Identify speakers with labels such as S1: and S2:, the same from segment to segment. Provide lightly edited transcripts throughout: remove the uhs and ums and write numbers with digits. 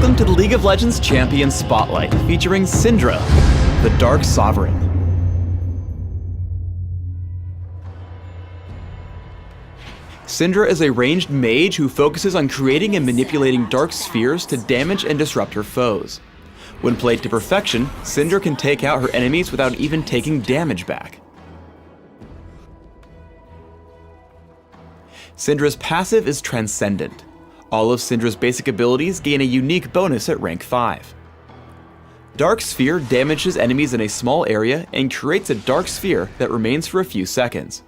S1: Welcome to the League of Legends Champion Spotlight, featuring Syndra, the Dark Sovereign. Syndra is a ranged mage who focuses on creating and manipulating dark spheres to damage and disrupt her foes. When played to perfection, Syndra can take out her enemies without even taking damage back. Syndra's passive is Transcendent. All of Syndra's basic abilities gain a unique bonus at rank 5. Dark Sphere damages enemies in a small area and creates a dark sphere that remains for a few seconds.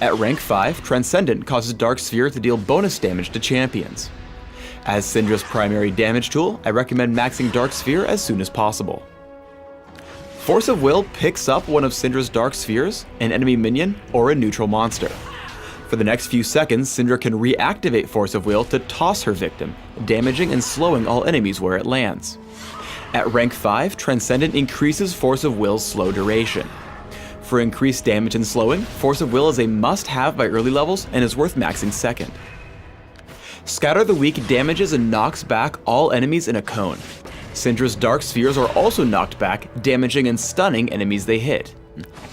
S1: At rank 5, Transcendent causes Dark Sphere to deal bonus damage to champions. As Syndra's primary damage tool, I recommend maxing Dark Sphere as soon as possible. Force of Will picks up one of Syndra's Dark Spheres, an enemy minion, or a neutral monster. For the next few seconds, Syndra can reactivate Force of Will to toss her victim, damaging and slowing all enemies where it lands. At rank 5, Transcendent increases Force of Will's slow duration. For increased damage and slowing, Force of Will is a must-have by early levels and is worth maxing second. Scatter the Weak damages and knocks back all enemies in a cone. Syndra's Dark Spheres are also knocked back, damaging and stunning enemies they hit.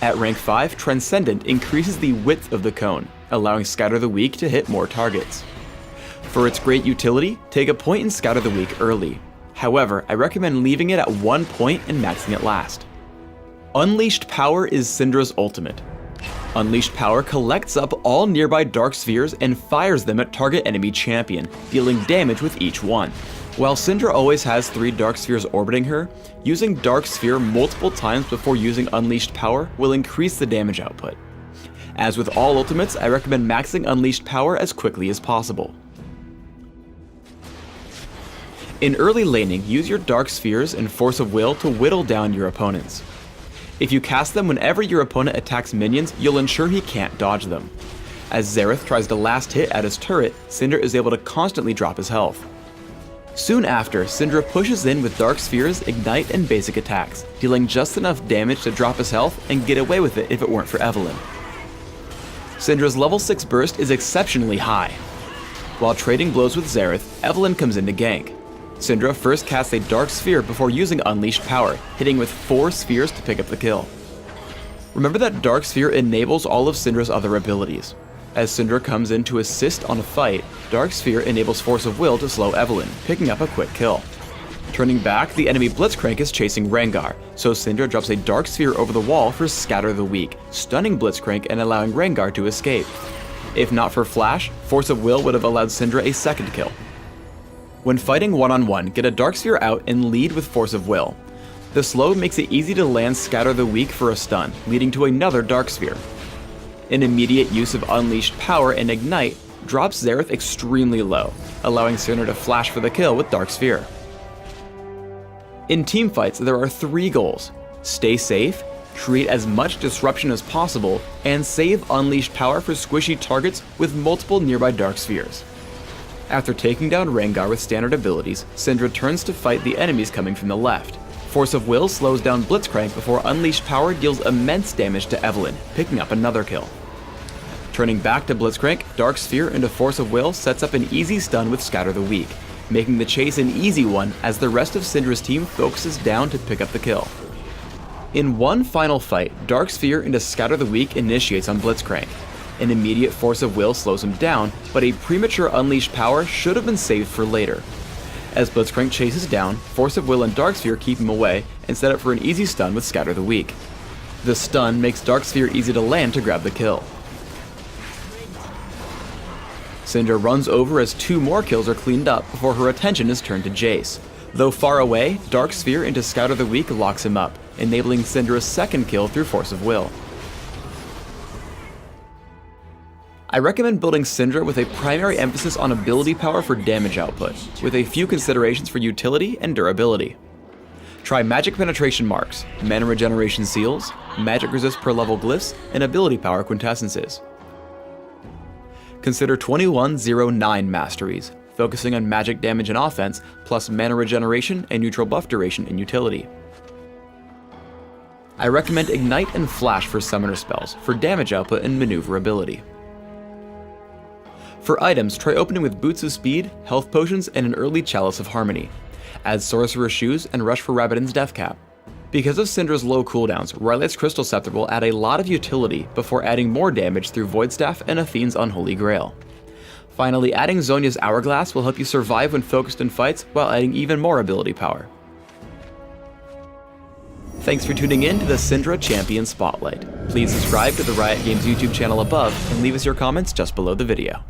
S1: At rank 5, Transcendent increases the width of the cone, allowing Scatter the Weak to hit more targets. For its great utility, take a point in Scatter the Weak early. However, I recommend leaving it at 1 point and maxing it last. Unleashed Power is Syndra's ultimate. Unleashed Power collects up all nearby Dark Spheres and fires them at target enemy champion, dealing damage with each one. While Syndra always has 3 Dark Spheres orbiting her, using Dark Sphere multiple times before using Unleashed Power will increase the damage output. As with all ultimates, I recommend maxing Unleashed Power as quickly as possible. In early laning, use your Dark Spheres and Force of Will to whittle down your opponents. If you cast them whenever your opponent attacks minions, you'll ensure he can't dodge them. As Xerath tries to last hit at his turret, Syndra is able to constantly drop his health. Soon after, Syndra pushes in with Dark Spheres, Ignite, and basic attacks, dealing just enough damage to drop his health and get away with it if it weren't for Evelynn. Syndra's level 6 burst is exceptionally high. While trading blows with Xerath, Evelynn comes in to gank. Syndra first casts a Dark Sphere before using Unleashed Power, hitting with 4 spheres to pick up the kill. Remember that Dark Sphere enables all of Syndra's other abilities. As Syndra comes in to assist on a fight, Dark Sphere enables Force of Will to slow Evelynn, picking up a quick kill. Turning back, the enemy Blitzcrank is chasing Rengar, so Syndra drops a Dark Sphere over the wall for Scatter the Weak, stunning Blitzcrank and allowing Rengar to escape. If not for Flash, Force of Will would have allowed Syndra a second kill. When fighting one-on-one, get a Dark Sphere out and lead with Force of Will. The slow makes it easy to land Scatter the Weak for a stun, leading to another Dark Sphere. An immediate use of Unleashed Power and Ignite drops Xerath extremely low, allowing Syndra to flash for the kill with Dark Sphere. In teamfights, there are 3 goals: stay safe, create as much disruption as possible, and save Unleashed Power for squishy targets with multiple nearby Dark Spheres. After taking down Rengar with standard abilities, Syndra turns to fight the enemies coming from the left. Force of Will slows down Blitzcrank before Unleashed Power deals immense damage to Evelynn, picking up another kill. Turning back to Blitzcrank, Dark Sphere into Force of Will sets up an easy stun with Scatter the Weak, making the chase an easy one as the rest of Syndra's team focuses down to pick up the kill. In one final fight, Dark Sphere into Scatter the Weak initiates on Blitzcrank. An immediate Force of Will slows him down, but a premature Unleashed Power should have been saved for later. As Blitzcrank chases down, Force of Will and Dark Sphere keep him away and set up for an easy stun with Scatter the Weak. The stun makes Dark Sphere easy to land to grab the kill. Syndra runs over as 2 more kills are cleaned up before her attention is turned to Jace. Though far away, Dark Sphere into Scatter the Weak locks him up, enabling Syndra's second kill through Force of Will. I recommend building Syndra with a primary emphasis on ability power for damage output, with a few considerations for utility and durability. Try Magic Penetration Marks, Mana Regeneration Seals, Magic Resist per level glyphs, and ability power quintessences. Consider 2109 masteries, focusing on magic damage and offense, plus mana regeneration and neutral buff duration and utility. I recommend Ignite and Flash for summoner spells, for damage output and maneuverability. For items, try opening with Boots of Speed, Health Potions, and an early Chalice of Harmony. Add Sorcerer's Shoes and rush for Rabadon's Death Cap. Because of Syndra's low cooldowns, Rylight's Crystal Scepter will add a lot of utility before adding more damage through Void Staff and Athene's Unholy Grail. Finally, adding Zhonya's Hourglass will help you survive when focused in fights while adding even more ability power. Thanks for tuning in to the Syndra Champion Spotlight. Please subscribe to the Riot Games YouTube channel above and leave us your comments just below the video.